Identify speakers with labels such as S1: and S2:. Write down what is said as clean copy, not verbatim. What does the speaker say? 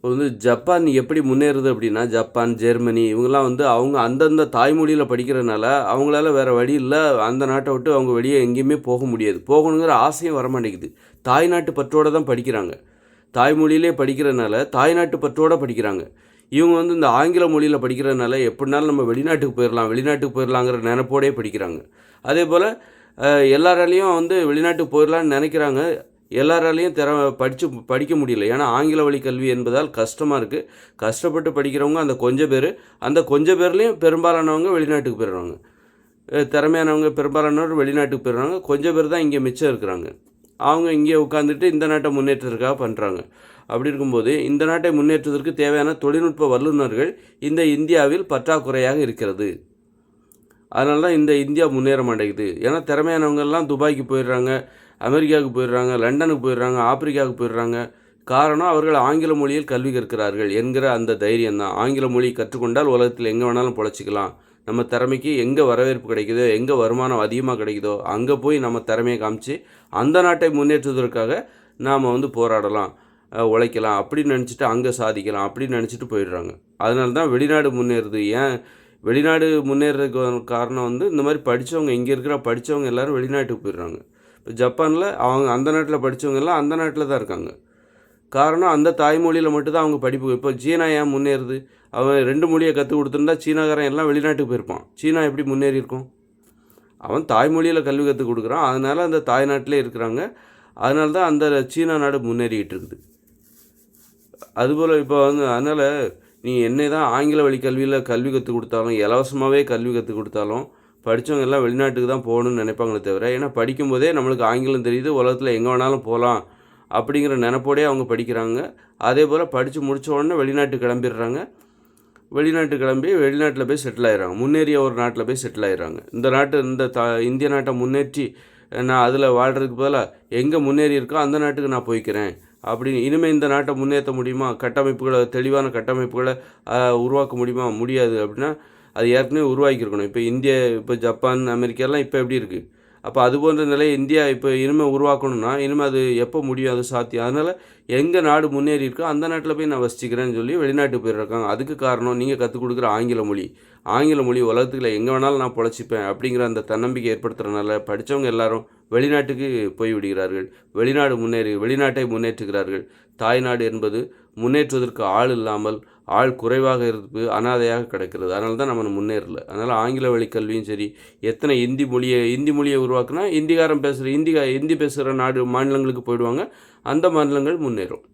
S1: வந்து ஜப்பான் எப்படி முன்னேறுது அப்படின்னா, ஜப்பான், ஜெர்மனி இவங்கலாம் வந்து அவங்க அந்தந்த தாய்மொழியில படிக்கிறதுனால, அவங்களால வேறு வழி இல்ல. அந்த நாட்டை விட்டு அவங்க வெளியே எங்கேயுமே போக முடியாது. போகணுங்கிற ஆசையும் வரமாட்டேங்குது. தாய்நாட்டு பற்றோட தான் படிக்கிறாங்க. தாய்மொழியிலே படிக்கிறதுனால, தாய்நாட்டு பற்றோட படிக்கிறாங்க. இவங்க வந்து இந்த ஆங்கில மொழியில படிக்கிறதுனால, எப்படினாலும் நம்ம வெளிநாட்டுக்கு போயிடலாம், வெளிநாட்டுக்கு போயிடலாங்கிற நெனப்போடயே படிக்கிறாங்க. அதேபோல எல்லாராலையும் வந்து வெளிநாட்டுக்கு போயிடலான்னு நெனைக்கிறாங்க. எல்லாராலையும் படிக்க முடியல. ஏன்னா, ஆங்கில வழி கல்வி என்பதால் கஷ்டமா இருக்கு. கஷ்டப்பட்டு படிக்கிறவங்க அந்த கொஞ்சம் பேரு. அந்த கொஞ்சம் பேர்லயும் பெரும்பாலானவங்க வெளிநாட்டுக்கு போயிடுறாங்க. திறமையானவங்க பெரும்பாலானவர் வெளிநாட்டுக்கு போயிடுறாங்க. கொஞ்சம் பேர் தான் இங்கே மிச்சம் இருக்கிறாங்க. அவங்க இங்கே உட்காந்துட்டு இந்த நாட்டை முன்னேற்றத்துக்காக பண்ணுறாங்க. அப்படி இருக்கும்போது, இந்த நாட்டை முன்னேற்றுவதற்கு தேவையான தொழில்நுட்ப வல்லுநர்கள் இந்த இந்தியாவில் பற்றாக்குறையாக இருக்கிறது. அதனால தான் இந்த இந்தியா முன்னேற மாட்டேங்குது. ஏன்னா, திறமையானவங்கெல்லாம் துபாய்க்கு போயிடுறாங்க, அமெரிக்காவுக்கு போயிடுறாங்க, லண்டனுக்கு போயிடுறாங்க, ஆப்பிரிக்காவுக்கு போயிடுறாங்க. காரணம் அவர்கள் ஆங்கில மொழியில் கல்வி கற்கிறார்கள் என்கிற அந்த தைரியம் தான். ஆங்கில மொழி கற்றுக்கொண்டால் உலகத்தில் எங்கே வேணாலும் பொழைச்சிக்கலாம். நம்ம திறமைக்கு எங்கே வரவேற்பு கிடைக்குதோ, எங்கே வருமானம் அதிகமாக கிடைக்குதோ, அங்கே போய் நம்ம திறமையை காமிச்சு, அந்த நாட்டை முன்னேற்றுவதற்காக நாம் வந்து போராடலாம், உழைக்கலாம் அப்படின்னு நினச்சிட்டு அங்கே சாதிக்கலாம் அப்படின்னு நினச்சிட்டு போயிடுறாங்க. அதனால தான் வெளிநாடு முன்னேறுது. ஏன் வெளிநாடு முன்னேறதுக்கு காரணம் வந்து இந்த மாதிரி படித்தவங்க, இங்கே இருக்கிற படித்தவங்க எல்லோரும் வெளிநாட்டுக்கு போயிடுறாங்க. இப்போ ஜப்பானில் அவங்க அந்த நாட்டில் படித்தவங்க எல்லாம் அந்த நாட்டில் தான் இருக்காங்க. காரணம் அந்த தாய்மொழியில் மட்டும்தான் அவங்க படிப்பு. இப்போ சீனா ஏன் முன்னேறுது? அவன் 2 மொழியை கற்றுக் கொடுத்துருந்தா சீனாக்காரன் எல்லாம் வெளிநாட்டுக்கு போயிருப்பான். சீனா எப்படி முன்னேறி இருக்கும்? அவன் தாய்மொழியில் கல்வி கற்றுக் கொடுக்குறான். அதனால் அந்த தாய்நாட்டிலே இருக்கிறாங்க. அதனால தான் அந்த சீனா நாடு முன்னேறிக்கிட்டு இருக்குது. அதுபோல் இப்போ வந்து அதனால் நீ என்ன தான் ஆங்கில வழி கல்வியில் கல்வி கற்றுக் கொடுத்தாலும், இலவசமாகவே கல்வி கற்றுக் கொடுத்தாலும், படித்தவங்க எல்லாம் வெளிநாட்டுக்கு தான் போகணுன்னு நினைப்பாங்களே தவிர, ஏன்னா படிக்கும்போதே நம்மளுக்கு ஆங்கிலம் தெரியுது, உலகத்தில் எங்கே வேணாலும் போகலாம் அப்படிங்கிற நினைப்போடே அவங்க படிக்கிறாங்க. அதே போல் படித்து முடித்த உடனே வெளிநாட்டுக்கு கிளம்பிடுறாங்க. வெளிநாட்டுக்கு கிளம்பி வெளிநாட்டில் போய் செட்டில் ஆகிடுறாங்க. முன்னேறிய ஒரு நாட்டில் போய் செட்டில் ஆகிடுறாங்க. இந்திய நாட்டை முன்னேற்றி நான் அதில் வாழ்கிறதுக்கு பதிலாக எங்கே முன்னேறி இருக்கோ அந்த நாட்டுக்கு நான் போய்க்கிறேன் அப்படின்னு. இனிமேல் இந்த நாட்டை முன்னேற்ற முடியுமா? தெளிவான கட்டமைப்புகளை உருவாக்க முடியுமா? முடியாது. அப்படின்னா அது ஏற்கனவே உருவாக்கியிருக்கணும். இப்போ ஜப்பான், அமெரிக்காலாம் இப்போ எப்படி இருக்குது? அப்போ அது போன்ற நிலையை இந்தியா இப்போ இனிமேல் உருவாக்கணும்னா, இனிமேல் அது எப்போ முடியும்? அது சாத்தியம். அதனால் எங்கே நாடு முன்னேறி இருக்கோ அந்த நாட்டில் போய் நான் வசிச்சுக்கிறேன்னு சொல்லி வெளிநாட்டுக்கு போயிருக்காங்க. அதுக்கு காரணம் நீங்கள் கற்றுக் கொடுக்குற ஆங்கில மொழி. ஆங்கில மொழி உலகத்தில் எங்கே வேணாலும் நான் பொழைச்சிப்பேன் அப்படிங்கிற அந்த தன்னம்பிக்கை ஏற்படுத்துறதுனால படித்தவங்க எல்லாரும் வெளிநாட்டுக்கு போய் விடுகிறார்கள். வெளிநாட்டை முன்னேற்றுகிறார்கள். தாய்நாடு என்பது முன்னேற்றுவதற்கு ஆள் இல்லாமல், ஆள் குறைவாக இருந்து அனாதையாக கிடக்கிறது. அதனால தான் நம்ம முன்னேறல. அதனால் ஆங்கில வழி கல்வியும் சரி, எத்தனை இந்தி மொழியை உருவாக்குனா ஹிந்தி பேசுகிற மாநிலங்களுக்கு போயிடுவாங்க. அந்த மாநிலங்கள் முன்னேறும்.